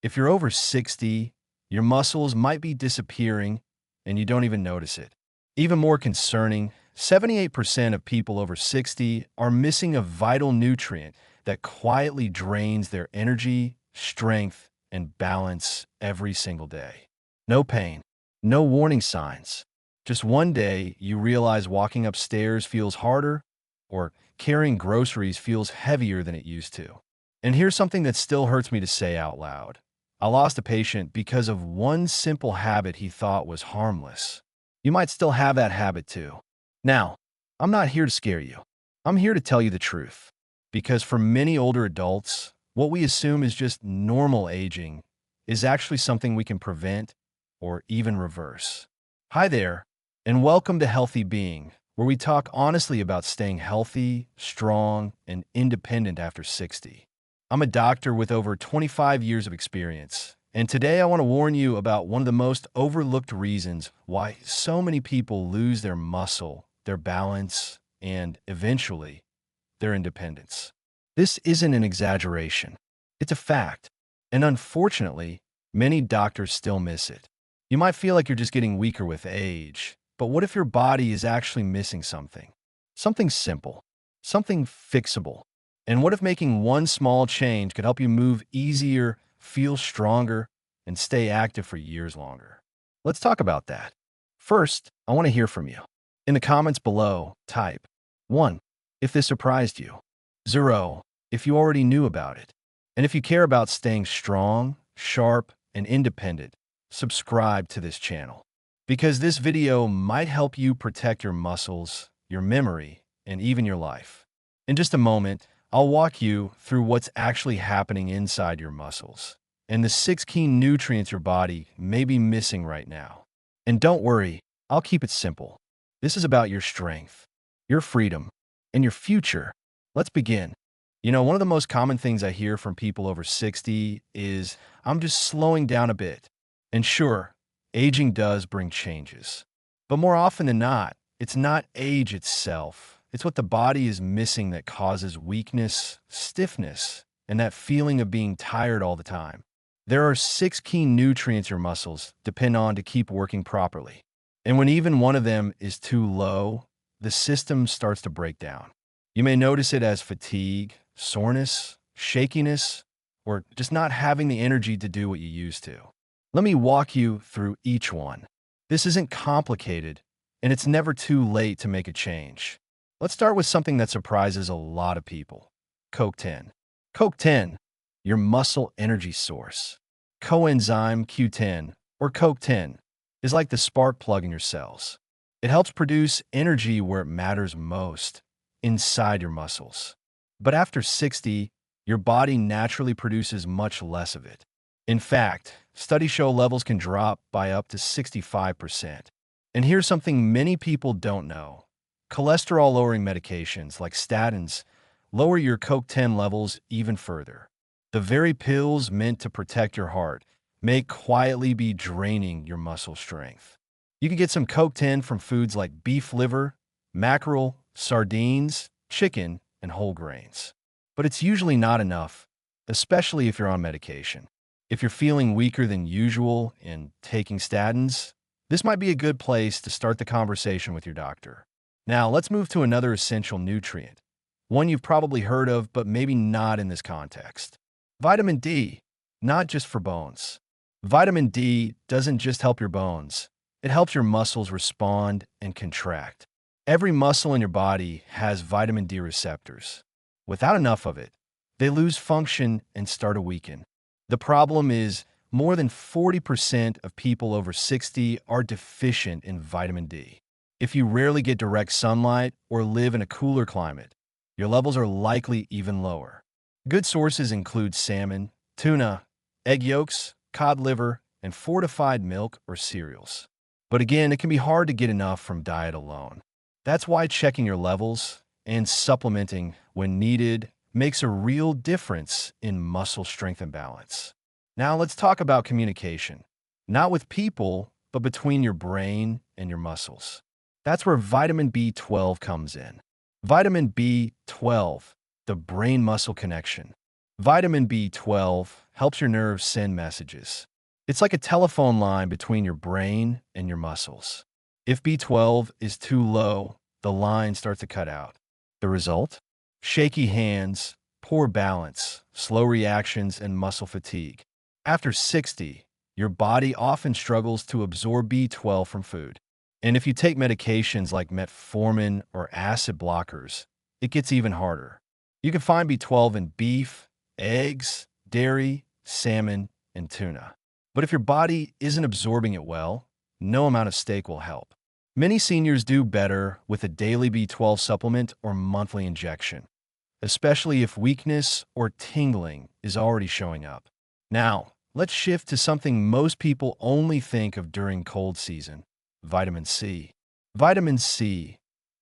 If you're over 60, your muscles might be disappearing and you don't even notice it. Even more concerning, 78% of people over 60 are missing a vital nutrient that quietly drains their energy, strength, and balance every single day. No pain, no warning signs. Just one day you realize walking upstairs feels harder or carrying groceries feels heavier than it used to. And here's something that still hurts me to say out loud. I lost a patient because of one simple habit he thought was harmless. You might still have that habit too. Now, I'm not here to scare you. I'm here to tell you the truth. Because for many older adults, what we assume is just normal aging is actually something we can prevent or even reverse. Hi there, and welcome to Healthy Being, where we talk honestly about staying healthy, strong, and independent after 60. I'm a doctor with over 25 years of experience, and today I want to warn you about one of the most overlooked reasons why so many people lose their muscle, their balance, and eventually, their independence. This isn't an exaggeration. It's a fact. And unfortunately, many doctors still miss it. You might feel like you're just getting weaker with age, but what if your body is actually missing something? Something simple, something fixable. And what if making one small change could help you move easier, feel stronger, and stay active for years longer? Let's talk about that. First, I want to hear from you. In the comments below, type 1 if this surprised you, 0 if you already knew about it. And if you care about staying strong, sharp, and independent, subscribe to this channel. Because this video might help you protect your muscles, your memory, and even your life. In just a moment, I'll walk you through what's actually happening inside your muscles and the 6 key nutrients your body may be missing right now. And don't worry, I'll keep it simple. This is about your strength, your freedom, and your future. Let's begin. You know, one of the most common things I hear from people over 60 is, I'm just slowing down a bit. And sure, aging does bring changes. But more often than not, it's not age itself. It's what the body is missing that causes weakness, stiffness, and that feeling of being tired all the time. There are 6 key nutrients your muscles depend on to keep working properly. And when even one of them is too low, the system starts to break down. You may notice it as fatigue, soreness, shakiness, or just not having the energy to do what you used to. Let me walk you through each one. This isn't complicated, and it's never too late to make a change. Let's start with something that surprises a lot of people. CoQ10. CoQ10, your muscle energy source. Coenzyme Q10, or CoQ10, is like the spark plug in your cells. It helps produce energy where it matters most, inside your muscles. But after 60, your body naturally produces much less of it. In fact, studies show levels can drop by up to 65%. And here's something many people don't know. Cholesterol-lowering medications like statins lower your CoQ10 levels even further. The very pills meant to protect your heart may quietly be draining your muscle strength. You can get some CoQ10 from foods like beef liver, mackerel, sardines, chicken, and whole grains. But it's usually not enough, especially if you're on medication. If you're feeling weaker than usual and taking statins, this might be a good place to start the conversation with your doctor. Now, let's move to another essential nutrient, one you've probably heard of, but maybe not in this context. Vitamin D, not just for bones. Vitamin D doesn't just help your bones. It helps your muscles respond and contract. Every muscle in your body has vitamin D receptors. Without enough of it, they lose function and start to weaken. The problem is, more than 40% of people over 60 are deficient in vitamin D. If you rarely get direct sunlight or live in a cooler climate, your levels are likely even lower. Good sources include salmon, tuna, egg yolks, cod liver, and fortified milk or cereals. But again, it can be hard to get enough from diet alone. That's why checking your levels and supplementing when needed makes a real difference in muscle strength and balance. Now let's talk about communication. Not with people, but between your brain and your muscles. That's where vitamin B12 comes in. Vitamin B12, the brain-muscle connection. Vitamin B12 helps your nerves send messages. It's like a telephone line between your brain and your muscles. If B12 is too low, the line starts to cut out. The result? Shaky hands, poor balance, slow reactions, and muscle fatigue. After 60, your body often struggles to absorb B12 from food. And if you take medications like metformin or acid blockers, it gets even harder. You can find B12 in beef, eggs, dairy, salmon, and tuna. But if your body isn't absorbing it well, no amount of steak will help. Many seniors do better with a daily B12 supplement or monthly injection, especially if weakness or tingling is already showing up. Now, let's shift to something most people only think of during cold season: vitamin C. Vitamin C,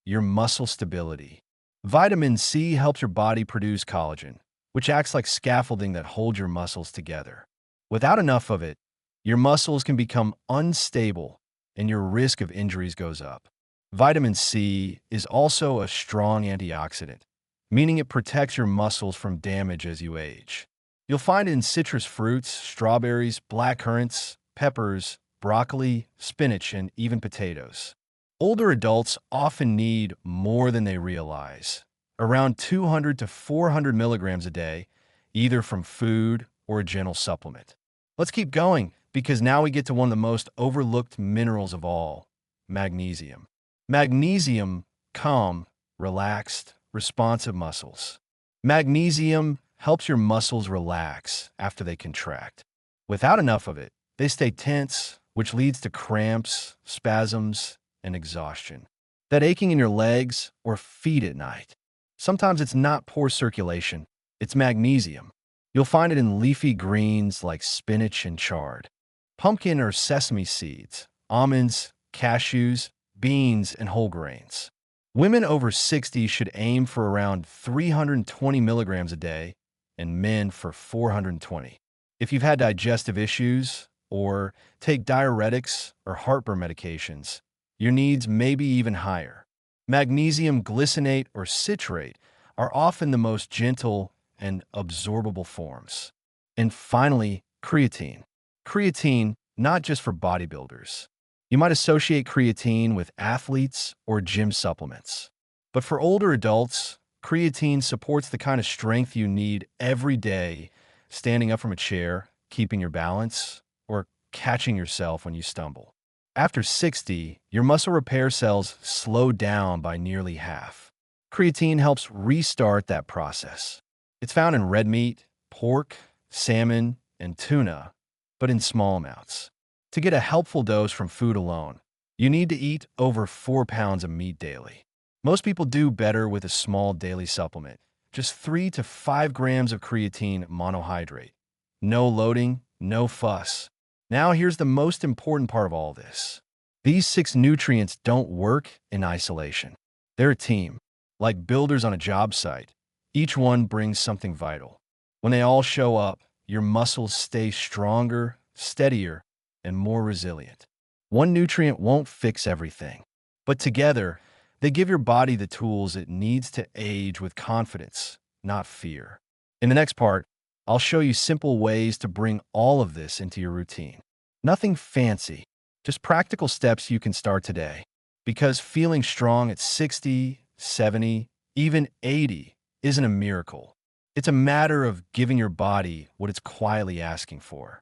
your muscle stability. Vitamin C helps your body produce collagen, which acts like scaffolding that holds your muscles together. Without enough of it, your muscles can become unstable and your risk of injuries goes up. Vitamin C is also a strong antioxidant, meaning it protects your muscles from damage as you age. You'll find it in citrus fruits, strawberries, blackcurrants, peppers, broccoli, spinach, and even potatoes. Older adults often need more than they realize, around 200 to 400 milligrams a day, either from food or a gentle supplement. Let's keep going, because now we get to one of the most overlooked minerals of all: magnesium. Magnesium calm, relaxed, responsive muscles. Magnesium helps your muscles relax after they contract. Without enough of it, they stay tense, which leads to cramps, spasms, and exhaustion. That aching in your legs or feet at night. Sometimes it's not poor circulation, it's magnesium. You'll find it in leafy greens like spinach and chard, pumpkin or sesame seeds, almonds, cashews, beans, and whole grains. Women over 60 should aim for around 320 milligrams a day, and men for 420. If you've had digestive issues or take diuretics or heartburn medications, your needs may be even higher. Magnesium glycinate or citrate are often the most gentle and absorbable forms. And finally, creatine. Creatine, not just for bodybuilders. You might associate creatine with athletes or gym supplements. But for older adults, creatine supports the kind of strength you need every day, standing up from a chair, keeping your balance, or catching yourself when you stumble. After 60, your muscle repair cells slow down by nearly half. Creatine helps restart that process. It's found in red meat, pork, salmon, and tuna, but in small amounts. To get a helpful dose from food alone, you need to eat over 4 pounds of meat daily. Most people do better with a small daily supplement, just 3 to 5 grams of creatine monohydrate. No loading, no fuss. Now here's the most important part of all this. These 6 nutrients don't work in isolation. They're a team, like builders on a job site. Each one brings something vital. When they all show up, your muscles stay stronger, steadier, and more resilient. One nutrient won't fix everything, but together, they give your body the tools it needs to age with confidence, not fear. In the next part, I'll show you simple ways to bring all of this into your routine. Nothing fancy, just practical steps you can start today. Because feeling strong at 60, 70, even 80 isn't a miracle. It's a matter of giving your body what it's quietly asking for.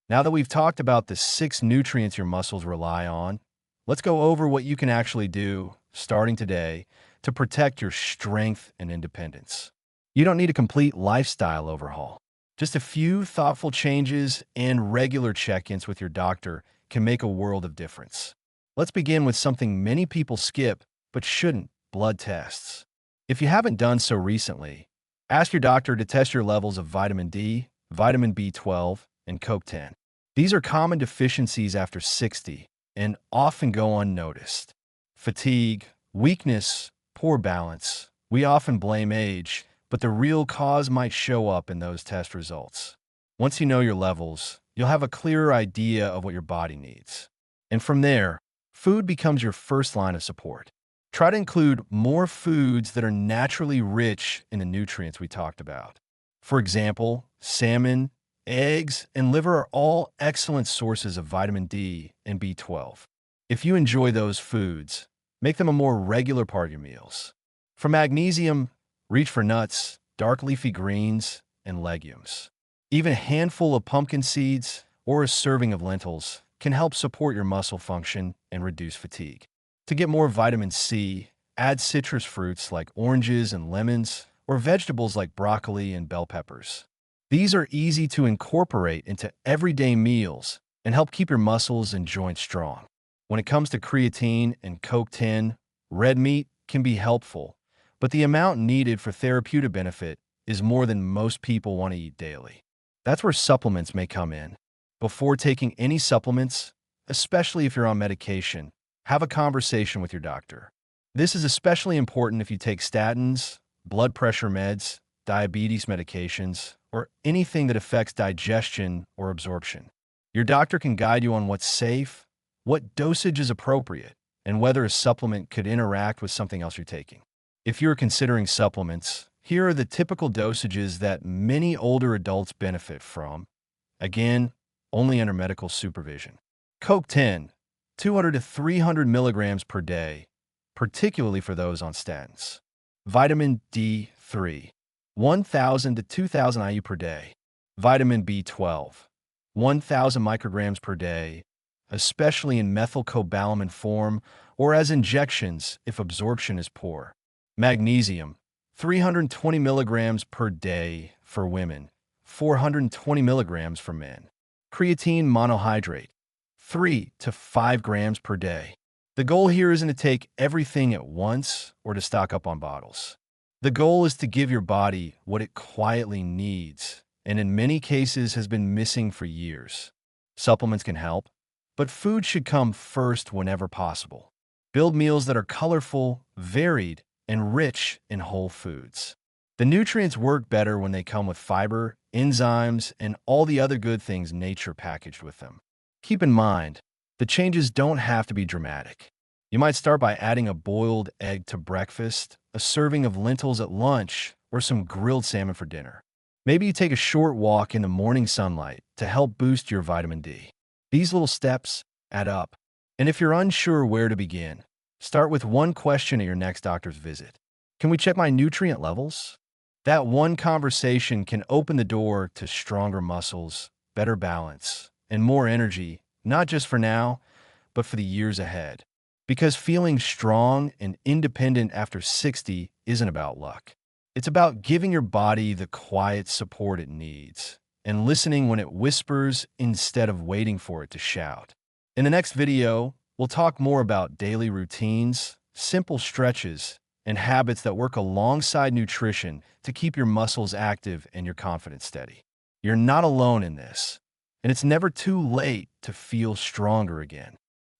Now that we've talked about the 6 nutrients your muscles rely on, let's go over what you can actually do, starting today, to protect your strength and independence. You don't need a complete lifestyle overhaul. Just a few thoughtful changes and regular check-ins with your doctor can make a world of difference. Let's begin with something many people skip but shouldn't: blood tests. If you haven't done so recently, ask your doctor to test your levels of vitamin D, vitamin B12, and CoQ10. These are common deficiencies after 60 and often go unnoticed. Fatigue, weakness, poor balance. We often blame age, but the real cause might show up in those test results. Once you know your levels, you'll have a clearer idea of what your body needs. And from there, food becomes your first line of support. Try to include more foods that are naturally rich in the nutrients we talked about. For example, salmon, eggs, and liver are all excellent sources of vitamin D and B12. If you enjoy those foods, make them a more regular part of your meals. For magnesium, reach for nuts, dark leafy greens, and legumes. Even a handful of pumpkin seeds or a serving of lentils can help support your muscle function and reduce fatigue. To get more vitamin C, add citrus fruits like oranges and lemons, or vegetables like broccoli and bell peppers. These are easy to incorporate into everyday meals and help keep your muscles and joints strong. When it comes to creatine and CoQ10, red meat can be helpful, but the amount needed for therapeutic benefit is more than most people want to eat daily. That's where supplements may come in. Before taking any supplements, especially if you're on medication, have a conversation with your doctor. This is especially important if you take statins, blood pressure meds, diabetes medications, or anything that affects digestion or absorption. Your doctor can guide you on what's safe, what dosage is appropriate, and whether a supplement could interact with something else you're taking. If you're considering supplements, here are the typical dosages that many older adults benefit from. Again, only under medical supervision. CoQ10, 200 to 300 milligrams per day, particularly for those on statins. Vitamin D3, 1,000 to 2,000 IU per day. Vitamin B12, 1,000 micrograms per day, especially in methylcobalamin form or as injections if absorption is poor. Magnesium, 320 milligrams per day for women, 420 milligrams for men. Creatine monohydrate, 3 to 5 grams per day. The goal here isn't to take everything at once or to stock up on bottles. The goal is to give your body what it quietly needs, and in many cases has been missing for years. Supplements can help, but food should come first whenever possible. Build meals that are colorful, varied, and rich in whole foods. The nutrients work better when they come with fiber, enzymes, and all the other good things nature packaged with them. Keep in mind, the changes don't have to be dramatic. You might start by adding a boiled egg to breakfast, a serving of lentils at lunch, or some grilled salmon for dinner. Maybe you take a short walk in the morning sunlight to help boost your vitamin D. These little steps add up. And if you're unsure where to begin, start with one question at your next doctor's visit. Can we check my nutrient levels? That one conversation can open the door to stronger muscles, better balance, and more energy, not just for now, but for the years ahead. Because feeling strong and independent after 60 isn't about luck. It's about giving your body the quiet support it needs and listening when it whispers instead of waiting for it to shout. In the next video, we'll talk more about daily routines, simple stretches, and habits that work alongside nutrition to keep your muscles active and your confidence steady. You're not alone in this, and it's never too late to feel stronger again.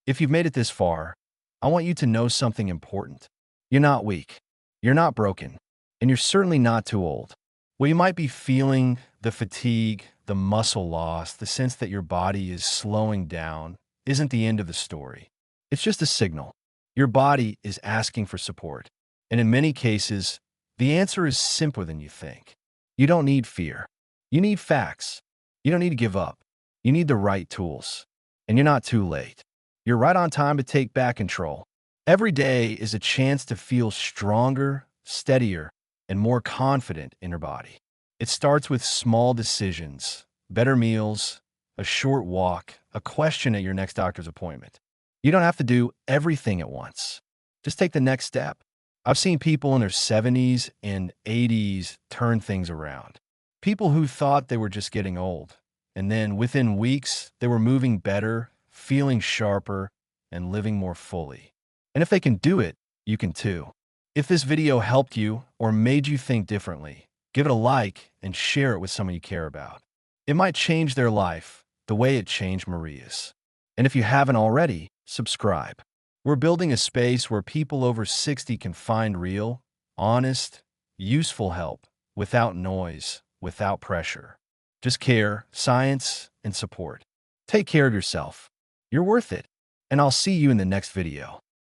If you've made it this far, I want you to know something important. You're not weak, you're not broken, and you're certainly not too old. Well, you might be feeling the fatigue, the muscle loss, the sense that your body is slowing down isn't the end of the story. It's just a signal. Your body is asking for support. And in many cases, the answer is simpler than you think. You don't need fear. You need facts. You don't need to give up. You need the right tools. And you're not too late. You're right on time to take back control. Every day is a chance to feel stronger, steadier, and more confident in your body. It starts with small decisions, better meals, a short walk, a question at your next doctor's appointment. You don't have to do everything at once. Just take the next step. I've seen people in their 70s and 80s turn things around. People who thought they were just getting old. And then within weeks, they were moving better, feeling sharper, and living more fully. And if they can do it, you can too. If this video helped you or made you think differently, give it a like and share it with someone you care about. It might change their life the way it changed Maria's. And if you haven't already, subscribe. We're building a space where people over 60 can find real, honest, useful help without noise, without pressure. Just care, science, and support. Take care of yourself. You're worth it. And I'll see you in the next video.